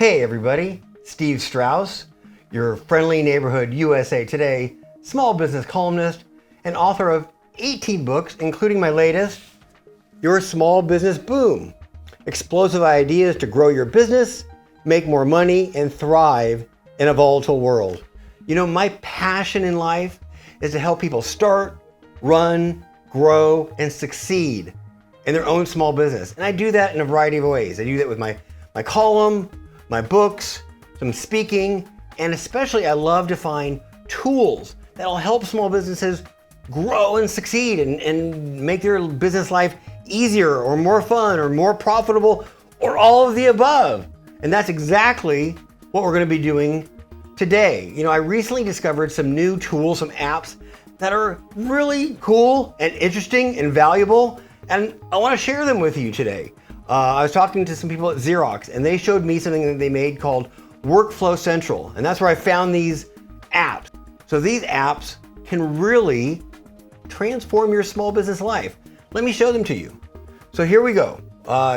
Hey everybody, Steve Strauss, your friendly neighborhood USA Today small business columnist and author of 18 books, including my latest, Your Small Business Boom, Explosive Ideas to Grow Your Business, Make More Money, and Thrive in a Volatile World. You know, my passion in life is to help people start, run, grow, and succeed in their own small business. And I do that in a variety of ways. I do that with my column, my books, some speaking, and especially I love to find tools that'll help small businesses grow and succeed and make their business life easier or more fun or more profitable or all of the above. And that's exactly what we're going to be doing today. You know, I recently discovered some new tools, some apps that are really cool and interesting and valuable, and I want to share them with you today. I was talking to some people at Xerox, and they showed me something that they made called Workflow Central, and that's where I found these apps. So these apps can really transform your small business life. Let me show them to you. So here we go.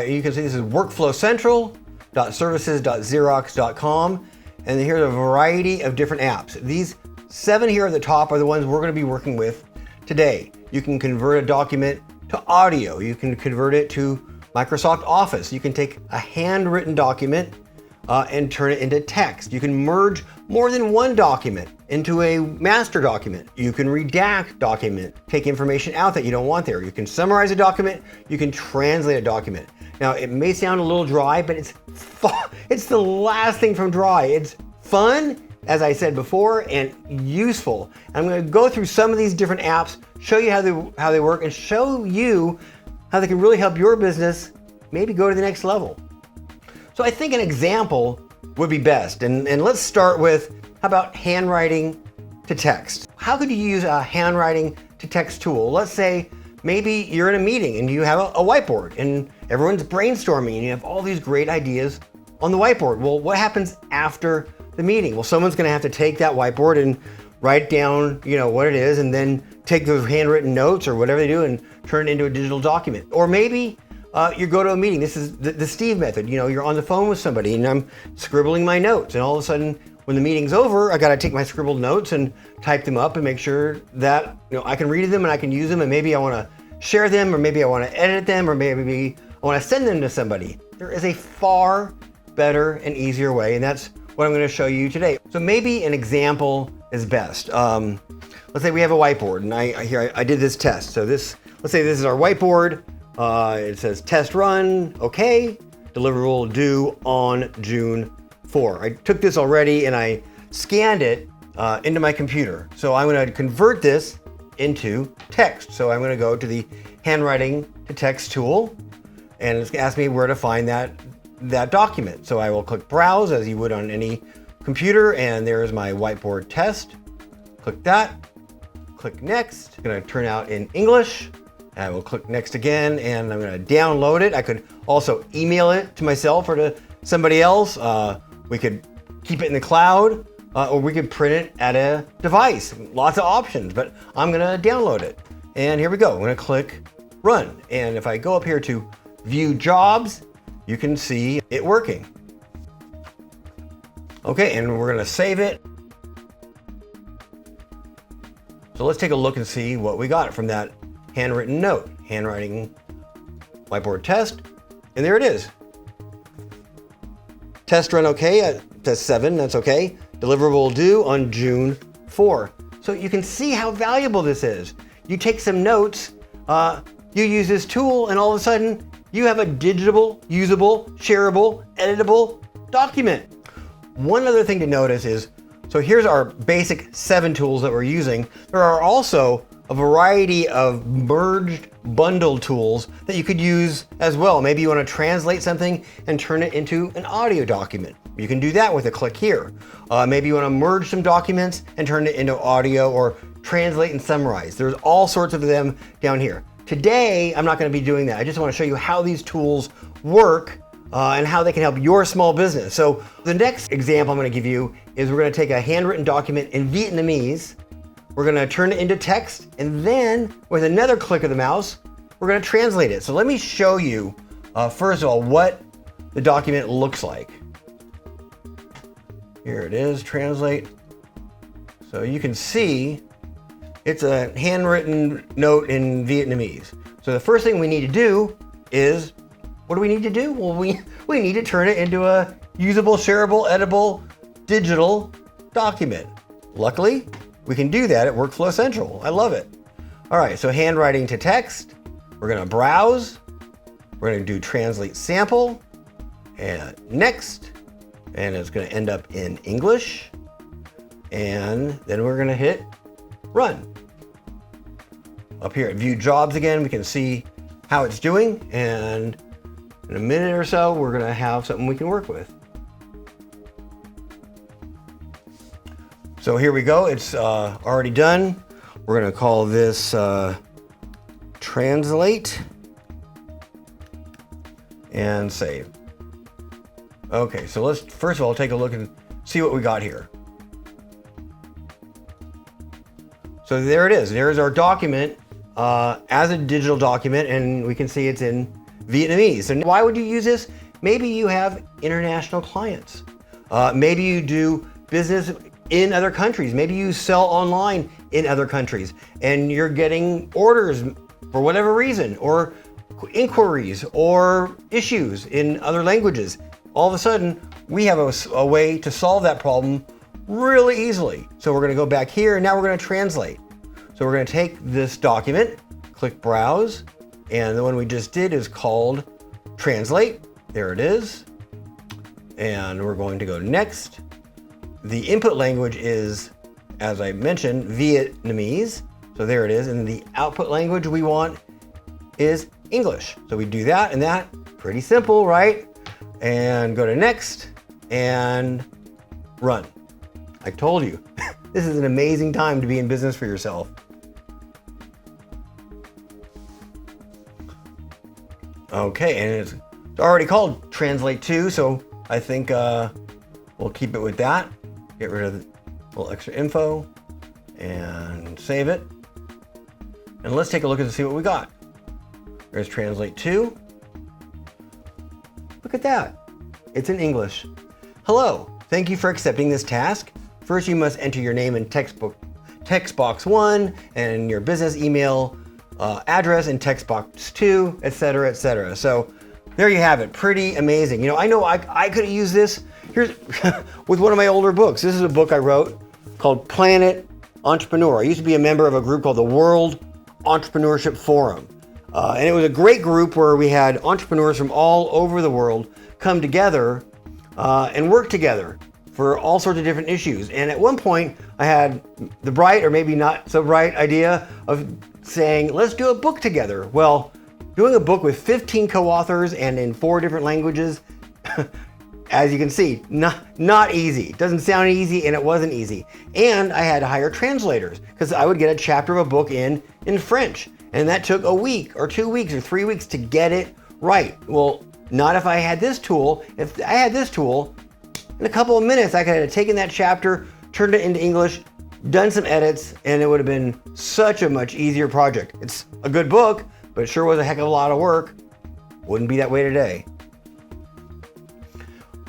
You can see this is workflowcentral.services.xerox.com, and here's a variety of different apps. These 7 here at the top are the ones we're going to be working with today. You can convert a document to audio. You can convert it to Microsoft Office. You can take a handwritten document and turn it into text. You can merge more than one document into a master document. You can redact document, take information out that you don't want there. You can summarize a document. You can translate a document. Now, it may sound a little dry, but it's the last thing from dry. It's fun, as I said before, and useful. I'm going to go through some of these different apps, show you how they work, and show you how they can really help your business maybe go to the next level. So I think an example would be best. And let's start with, how about handwriting to text? How could you use a handwriting to text tool? Let's say maybe you're in a meeting and you have a whiteboard and everyone's brainstorming and you have all these great ideas on the whiteboard. Well, what happens after the meeting? Well, someone's gonna have to take that whiteboard and write down, what it is, and then take those handwritten notes or whatever they do and turn it into a digital document. Or maybe you go to a meeting. This is the Steve method. You're on the phone with somebody and I'm scribbling my notes, and all of a sudden when the meeting's over, I gotta take my scribbled notes and type them up and make sure that I can read them and I can use them, and maybe I wanna share them, or maybe I wanna edit them, or maybe I wanna send them to somebody. There is a far better and easier way, and that's what I'm gonna show you today. So maybe an example is best. Let's say we have a whiteboard, and I did this test. So let's say this is our whiteboard. It says test run, okay, deliverable due on June 4. I took this already and I scanned it into my computer. So I'm gonna convert this into text. So I'm gonna go to the handwriting to text tool, and it's gonna ask me where to find that document. So I will click browse as you would on any computer, and there's my whiteboard test. Click that, click next. It's gonna turn out in English. I will click next again, and I'm gonna download it. I could also email it to myself or to somebody else. We could keep it in the cloud, or we could print it at a device. Lots of options, but I'm gonna download it. And here we go. I'm gonna click run. And if I go up here to view jobs, you can see it working. Okay, and we're gonna save it. So let's take a look and see what we got from that handwritten note. Handwriting whiteboard test, and there it is. Test run okay, test 7, that's okay. Deliverable due on June 4. So you can see how valuable this is. You take some notes, you use this tool, and all of a sudden you have a digitable, usable, shareable, editable document. One other thing to notice is, so here's our basic 7 tools that we're using. There are also a variety of merged bundled tools that you could use as well. Maybe you want to translate something and turn it into an audio document. You can do that with a click here. Maybe you want to merge some documents and turn it into audio, or translate and summarize. There's all sorts of them down here. Today, I'm not going to be doing that. I just want to show you how these tools work and how they can help your small business. So the next example I'm going to give you is we're going to take a handwritten document in Vietnamese. We're going to turn it into text, and then with another click of the mouse, we're going to translate it. So let me show you, first of all, what the document looks like. Here it is, translate. So you can see it's a handwritten note in Vietnamese. So the first thing we need to do is, what do we need to do? Well, we need to turn it into a usable, shareable, editable, digital document. Luckily, we can do that at Workflow Central. I love it. All right, so handwriting to text. We're gonna browse. We're gonna do translate sample and next. And it's gonna end up in English. And then we're gonna hit run. Up here at view jobs again, we can see how it's doing. And in a minute or so, we're gonna have something we can work with. So here we go, it's already done. We're gonna call this translate and save. Okay, so let's first of all take a look and see what we got here. So there it is, there's our document as a digital document, and we can see it's in Vietnamese. So why would you use this? Maybe you have international clients. Maybe you do business in other countries. Maybe you sell online in other countries and you're getting orders for whatever reason, or inquiries or issues in other languages. All of a sudden, we have a way to solve that problem really easily. So we're gonna go back here and now we're gonna translate. So we're gonna take this document, click browse, and the one we just did is called translate. There it is. And we're going to go next. The input language is, as I mentioned, Vietnamese. So there it is. And the output language we want is English. So we do that and that. Pretty simple, right? And go to next and run. I told you, this is an amazing time to be in business for yourself. Okay, and it's already called Translate 2, so I think we'll keep it with that. Get rid of the little extra info and save it. And let's take a look and see what we got. There's Translate 2. Look at that. It's in English. Hello, thank you for accepting this task. First, you must enter your name in text box 1 and your business email address in text box 2, etc., etc. So there you have it. Pretty amazing. You know I could have used this. Here's with one of my older books. This is a book I wrote called Planet Entrepreneur. I used to be a member of a group called the World Entrepreneurship Forum. And it was a great group where we had entrepreneurs from all over the world come together and work together for all sorts of different issues. And at one point, I had the bright, or maybe not so bright, idea of saying, let's do a book together. Well, doing a book with 15 co-authors and in 4 different languages, as you can see, not easy. It doesn't sound easy, and it wasn't easy. And I had to hire translators, because I would get a chapter of a book in French. And that took a week or 2 weeks or 3 weeks to get it right. Well, not if I had this tool. If I had this tool, in a couple of minutes, I could have taken that chapter, turned it into English, done some edits, and it would have been such a much easier project. It's a good book, but it sure was a heck of a lot of work. Wouldn't be that way today.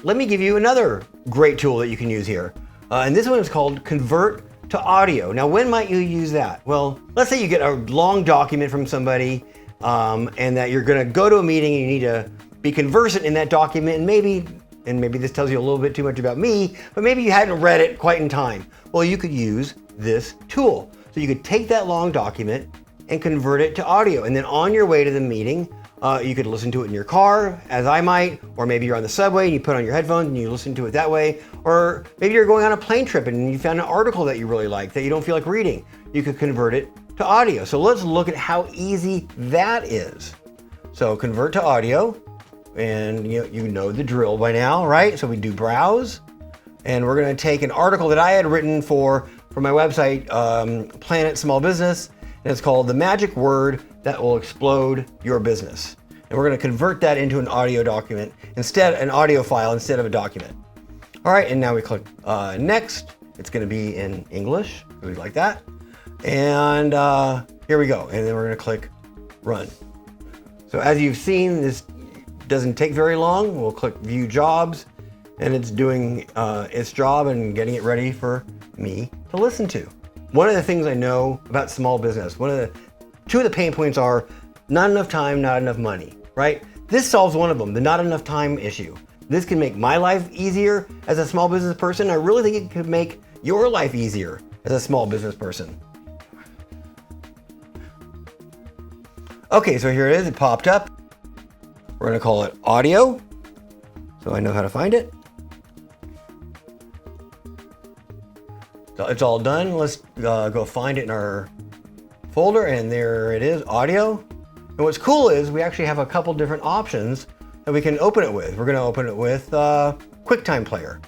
Let me give you another great tool that you can use here. And this one is called Convert to Audio. Now, when might you use that? Well, let's say you get a long document from somebody and that you're gonna go to a meeting and you need to be conversant in that document, and maybe this tells you a little bit too much about me, but maybe you hadn't read it quite in time. Well, you could use this tool. So you could take that long document and convert it to audio. And then on your way to the meeting, you could listen to it in your car, as I might, or maybe you're on the subway and you put on your headphones and you listen to it that way. Or maybe you're going on a plane trip and you found an article that you really like that you don't feel like reading. You could convert it to audio. So let's look at how easy that is. So convert to audio. And you know the drill by now, right? So we do browse, and we're gonna take an article that I had written for my website, Planet Small Business, and it's called The Magic Word That Will Explode Your Business. And we're gonna convert that into an audio document, an audio file instead of a document. All right, and now we click next. It's gonna be in English, we like that. And here we go, and then we're gonna click run. So as you've seen, this doesn't take very long. We'll click View Jobs, and it's doing its job and getting it ready for me to listen to. One of the things I know about small business, two of the pain points are not enough time, not enough money, right? This solves one of them, the not enough time issue. This can make my life easier as a small business person. I really think it could make your life easier as a small business person. Okay, so here it is, it popped up. We're gonna call it audio, so I know how to find it. So it's all done. Let's go find it in our folder, and there it is, audio. And what's cool is we actually have a couple different options that we can open it with. We're gonna open it with QuickTime Player.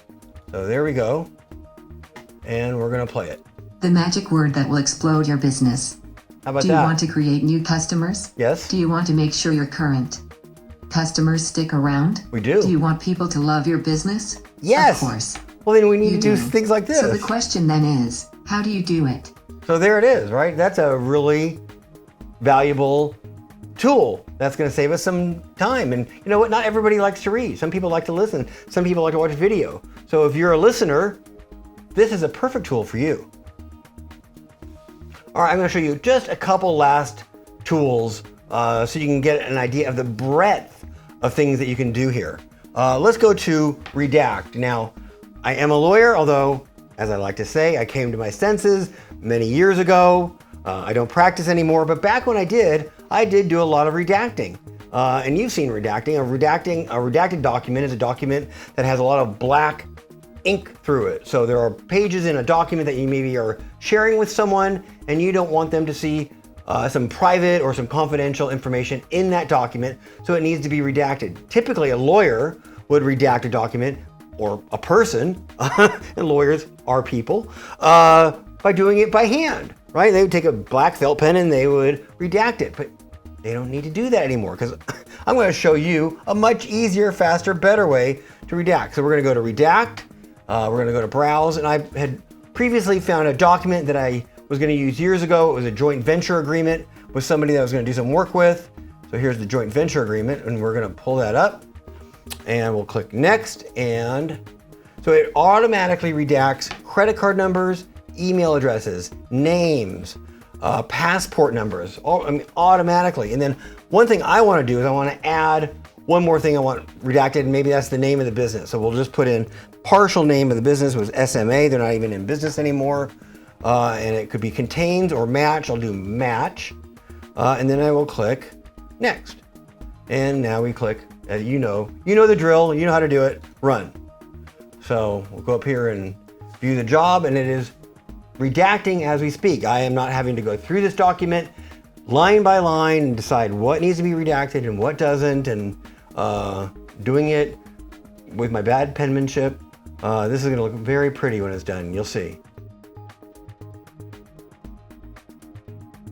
So there we go, and we're gonna play it. The magic word that will explode your business. How about that? Do you want to create new customers? Yes. Do you want to make sure your current customers stick around? We do. Do you want people to love your business? Yes. Of course. Well, then we need You to do do. things like this. So the question then is, how do you do it? So there it is, right? That's a really valuable tool that's going to save us some time. And you know what? Not everybody likes to read. Some people like to listen. Some people like to watch video. So if you're a listener, this is a perfect tool for you. All right, I'm going to show you just a couple last tools so you can get an idea of the breadth of things that you can do here. Let's go to Redact. Now, I am a lawyer, although, as I like to say, I came to my senses many years ago. I don't practice anymore, but back when I did do a lot of redacting. And you've seen redacting. A redacted document is a document that has a lot of black ink through it. So there are pages in a document that you maybe are sharing with someone, and you don't want them to see some private or some confidential information in that document, so it needs to be redacted. Typically, a lawyer would redact a document, or a person, and lawyers are people, by doing it by hand, right? They would take a black felt pen and they would redact it, but they don't need to do that anymore, because I'm going to show you a much easier, faster, better way to redact. So we're going to go to Redact, we're going to go to Browse, and I had previously found a document that I was going to use years ago. It was a joint venture agreement with somebody that I was going to do some work with. So here's the joint venture agreement, and we're going to pull that up, and we'll click Next, and so it automatically redacts credit card numbers, email addresses, names, passport numbers, automatically. And then one thing I want to do is I want to add one more thing I want redacted, and maybe that's the name of the business. So we'll just put in partial name of the business was SMA. They're not even in business anymore. And it could be contains or match. I'll do match. And then I will click Next. And now we click, you know the drill, you know how to do it, run. So we'll go up here and view the job, and it is redacting as we speak. I am not having to go through this document line by line and decide what needs to be redacted and what doesn't, and doing it with my bad penmanship. This is going to look very pretty when it's done. You'll see.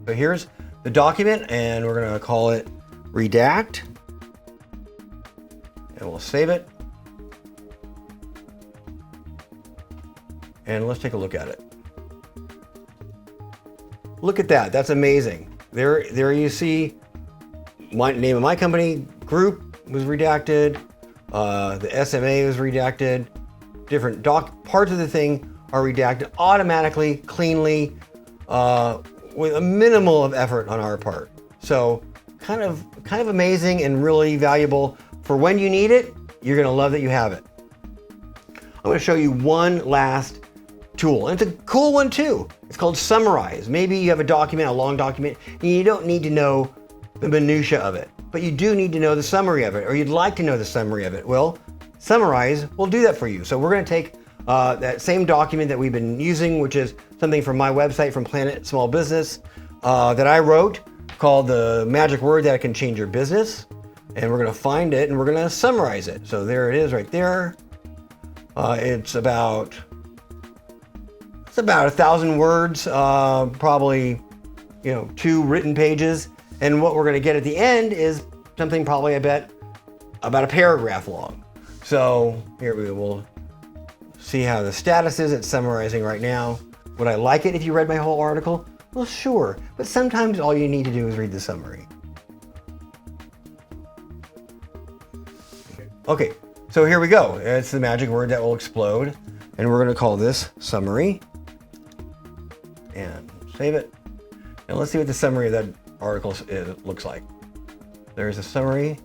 So here's the document, and we're going to call it Redact, and we'll save it. And let's take a look at it. Look at that, that's amazing. There you see my name of my company, group was redacted, the SMA was redacted, different parts of the thing are redacted automatically, cleanly, with a minimal of effort on our part. So kind of amazing and really valuable for when you need it. You're gonna love that you have it. I'm gonna show you one last tool, and it's a cool one too. It's called Summarize. Maybe you have a document, a long document, and you don't need to know the minutia of it, but you do need to know the summary of it, or you'd like to know the summary of it. Well, Summarize will do that for you. So we're going to take that same document that we've been using, which is something from my website, from Planet Small Business, that I wrote, called The Magic Word That Can Change Your Business, and we're going to find it and we're going to summarize it. So there it is right there. It's about 1,000 words, probably 2 written pages, and what we're going to get at the end is something probably, I bet, about a paragraph long. So here we will see how the status is. It's summarizing right now. Would I like it if you read my whole article? Well, sure, but sometimes all you need to do is read the summary. Okay, so So here we go. It's the magic word that will explode. And we're going to call this summary. And save it. And let's see what the summary of that article looks like. There's a summary.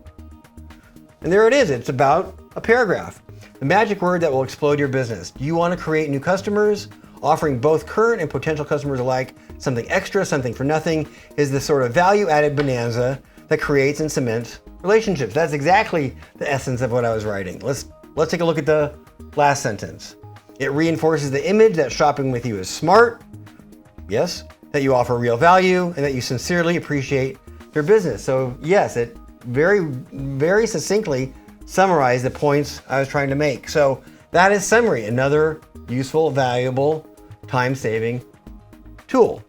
And there it is. It's about a paragraph. The magic word that will explode your business. Do you want to create new customers? Offering both current and potential customers alike something extra, something for nothing is the sort of value-added bonanza that creates and cements relationships. That's exactly the essence of what I was writing. Let's take a look at the last sentence. It reinforces the image that shopping with you is smart, yes, that you offer real value, and that you sincerely appreciate their business. So yes, it very, very succinctly summarized the points I was trying to make. So that is summary, another useful, valuable, time-saving tool.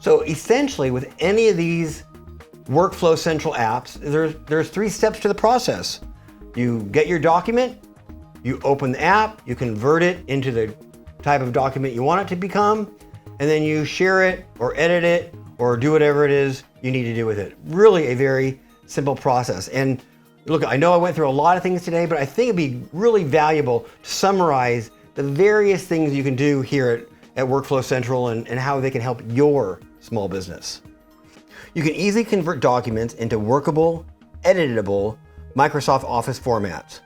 So essentially with any of these Workflow Central apps, there's 3 steps to the process. You get your document, you open the app, you convert it into the type of document you want it to become, and then you share it or edit it or do whatever it is you need to do with it. Really a very simple process. And look, I know I went through a lot of things today, but I think it'd be really valuable to summarize the various things you can do here at Workflow Central and how they can help your small business. You can easily convert documents into workable, editable Microsoft Office formats.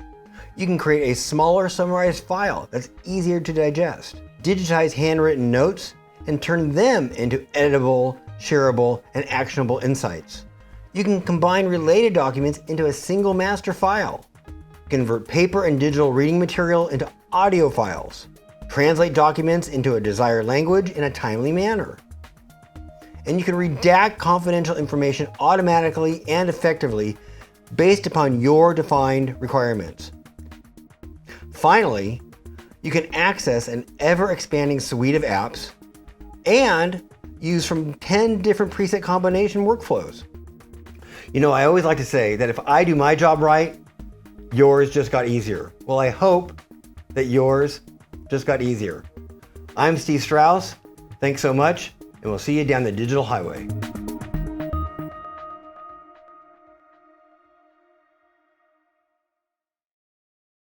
You can create a smaller summarized file that's easier to digest, digitize handwritten notes, and turn them into editable, shareable, and actionable insights. You can combine related documents into a single master file, convert paper and digital reading material into audio files, translate documents into a desired language in a timely manner. And you can redact confidential information automatically and effectively based upon your defined requirements. Finally, you can access an ever-expanding suite of apps and use from 10 different preset combination workflows. You know, I always like to say that if I do my job right, yours just got easier. Well, I hope that yours just got easier. I'm Steve Strauss. Thanks so much, and we'll see you down the digital highway.